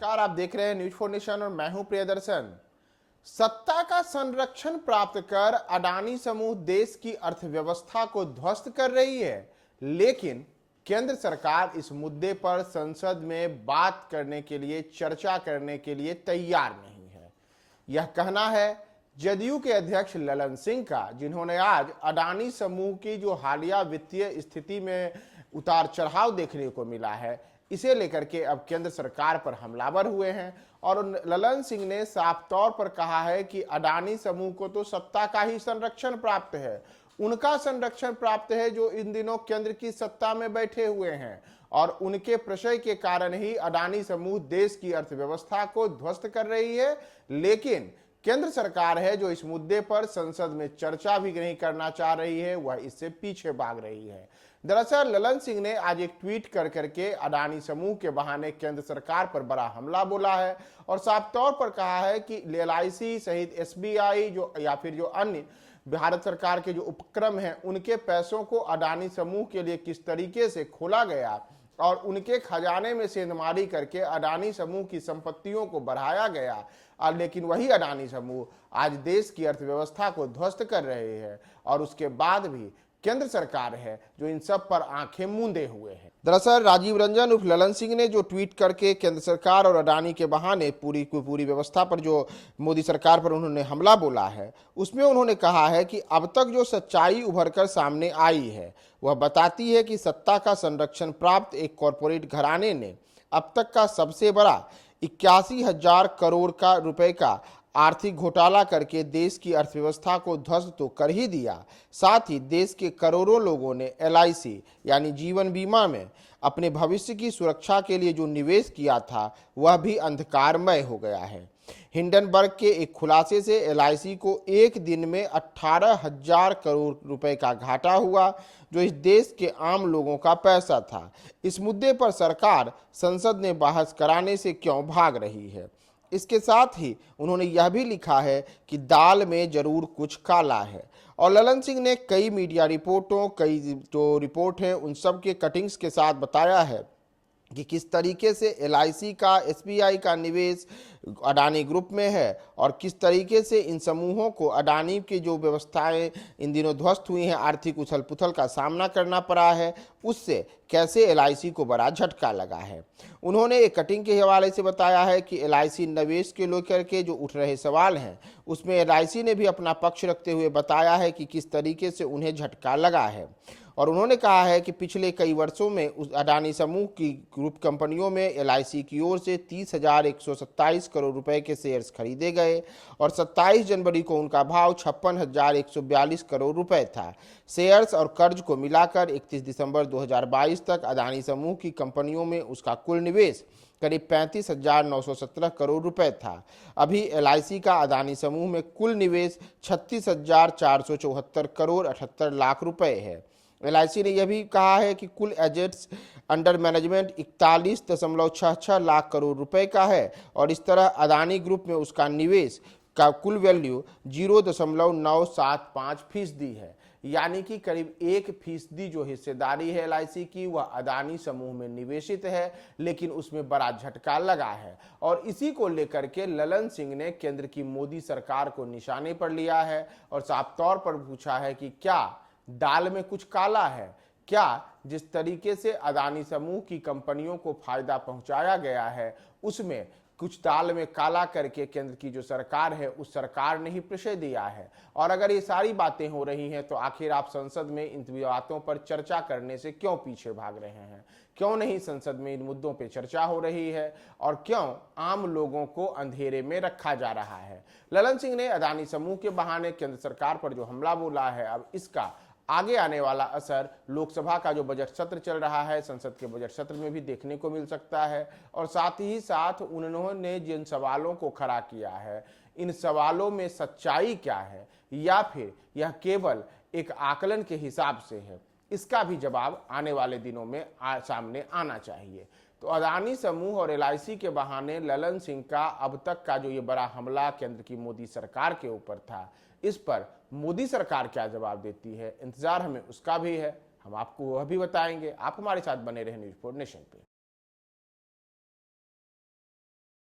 नमस्कार, आप देख रहे हैं न्यूज फॉर नेशन और मैं हूं प्रियदर्शन। सत्ता का संरक्षण प्राप्त कर अडानी समूह देश की अर्थव्यवस्था को ध्वस्त कर रही है, लेकिन केंद्र सरकार इस मुद्दे पर संसद में बात करने के लिए, चर्चा करने के लिए तैयार नहीं है। यह कहना है जदयू के अध्यक्ष ललन सिंह का, जिन्होंने आज अडानी समूह की जो हालिया वित्तीय स्थिति में उतार चढ़ाव देखने को मिला है, इसे लेकर के अब केंद्र सरकार पर हमलावर हुए हैं। और ललन सिंह ने साफ तौर पर कहा है कि अडानी समूह को तो सत्ता का ही संरक्षण प्राप्त है, उनका संरक्षण प्राप्त है जो इन दिनों केंद्र की सत्ता में बैठे हुए हैं, और उनके प्रशय के कारण ही अडानी समूह देश की अर्थव्यवस्था को ध्वस्त कर रही है। लेकिन केंद्र सरकार है जो इस मुद्दे पर संसद में चर्चा भी नहीं करना चाह रही है, वह इससे पीछे भाग रही है। दरअसल ललन सिंह ने आज एक ट्वीट कर करके अडानी समूह के बहाने केंद्र सरकार पर बड़ा हमला बोला है और साफ तौर पर कहा है कि LIC सहित SBI जो या फिर जो अन्य भारत सरकार के जो उपक्रम हैं, उनके पैसों को अडानी समूह के लिए किस तरीके से खोला गया और उनके खजाने में सेंधमारी करके अडानी समूह की संपत्तियों को बढ़ाया गया। लेकिन वही अडानी समूह आज देश की अर्थव्यवस्था को ध्वस्त कर रहे हैं और उसके बाद भी केंद्र सरकार है जो इन सब पर आंखें मूंदे हुए है। दरअसल राजीव रंजन उर्फ ललन सिंह ने जो ट्वीट करके केंद्र सरकार और अडानी के बहाने पूरी व्यवस्था पर, जो मोदी सरकार पर उन्होंने हमला बोला है, उसमें उन्होंने कहा है कि अब तक जो सच्चाई उभर कर सामने आई है वह बताती है कि सत्ता का संरक्षण प्राप्त एक कॉरपोरेट घराने ने अब तक का सबसे बड़ा 81,000 करोड़ रुपए का आर्थिक घोटाला करके देश की अर्थव्यवस्था को ध्वस्त तो कर ही दिया, साथ ही देश के करोड़ों लोगों ने LIC यानी जीवन बीमा में अपने भविष्य की सुरक्षा के लिए जो निवेश किया था वह भी अंधकारमय हो गया है। हिंडनबर्ग के एक खुलासे से LIC को एक दिन में 18,000 करोड़ रुपए का घाटा हुआ, जो इस देश के आम लोगों का पैसा था। इस मुद्दे पर सरकार संसद में बहस कराने से क्यों भाग रही है? इसके साथ ही उन्होंने यह भी लिखा है कि दाल में जरूर कुछ काला है। और ललन सिंह ने कई मीडिया रिपोर्टों, कई जो रिपोर्ट हैं उन सब के कटिंग्स के साथ बताया है कि किस तरीके से LIC का, SBI का निवेश अडानी ग्रुप में है और किस तरीके से इन समूहों को अडानी की जो व्यवस्थाएं इन दिनों ध्वस्त हुई हैं, आर्थिक उथल पुथल का सामना करना पड़ा है, उससे कैसे LIC को बड़ा झटका लगा है। उन्होंने एक कटिंग के हवाले से बताया है कि LIC निवेश के लेकर के जो उठ रहे सवाल हैं उसमें LIC ने भी अपना पक्ष रखते हुए बताया है कि किस तरीके से उन्हें झटका लगा है। और उन्होंने कहा है कि पिछले कई वर्षों में उस अडानी समूह की ग्रुप कंपनियों में LIC की ओर से 30,127 करोड़ रुपए के शेयर्स खरीदे गए और 27 जनवरी को उनका भाव 56,142 करोड़ रुपए था। शेयर्स और कर्ज को मिलाकर 31 दिसंबर 2022 तक अडानी समूह की कंपनियों में उसका कुल निवेश करीब 35,917 करोड़ रुपए था। अभी LIC का अडानी समूह में कुल निवेश 36,474 करोड़ 78 लाख रुपए है। LIC ने यह भी कहा है कि कुल assets under management 41.66 lakh crore रुपए का है और इस तरह अडानी ग्रुप में उसका निवेश का कुल वैल्यू 0.975% है, यानी कि करीब 1% जो हिस्सेदारी है LIC की वह अडानी समूह में निवेशित है। लेकिन उसमें बड़ा झटका लगा है और इसी को लेकर के ललन सिंह ने केंद्र की मोदी सरकार को निशाने पर लिया है और साफ तौर पर पूछा है कि क्या दाल में कुछ काला है? क्या जिस तरीके से अडानी समूह की कंपनियों को फायदा पहुंचाया गया है उसमें कुछ दाल में काला करके केंद्र की जो सरकार है उस सरकार ने ही प्रश्रय दिया है? और अगर ये सारी बातें हो रही हैं तो आखिर आप संसद में इन बातों पर चर्चा करने से क्यों पीछे भाग रहे हैं? क्यों नहीं संसद में इन मुद्दों पे चर्चा हो रही है और क्यों आम लोगों को अंधेरे में रखा जा रहा है? ललन सिंह ने अडानी समूह के बहाने केंद्र सरकार पर जो हमला बोला है, अब इसका आगे आने वाला असर लोकसभा का जो बजट सत्र चल रहा है, संसद के बजट सत्र में भी देखने को मिल सकता है। और साथ ही साथ उन्होंने जिन सवालों को खड़ा किया है, इन सवालों में सच्चाई क्या है या फिर यह केवल एक आकलन के हिसाब से है, इसका भी जवाब आने वाले दिनों में सामने आना चाहिए। तो अडानी समूह और LIC के बहाने ललन सिंह का अब तक का जो ये बड़ा हमला केंद्र की मोदी सरकार के ऊपर था, इस पर मोदी सरकार क्या जवाब देती है, इंतजार हमें उसका भी है। हम आपको वह भी बताएंगे। आप हमारे साथ बने रहे न्यूज फॉर नेशन पे।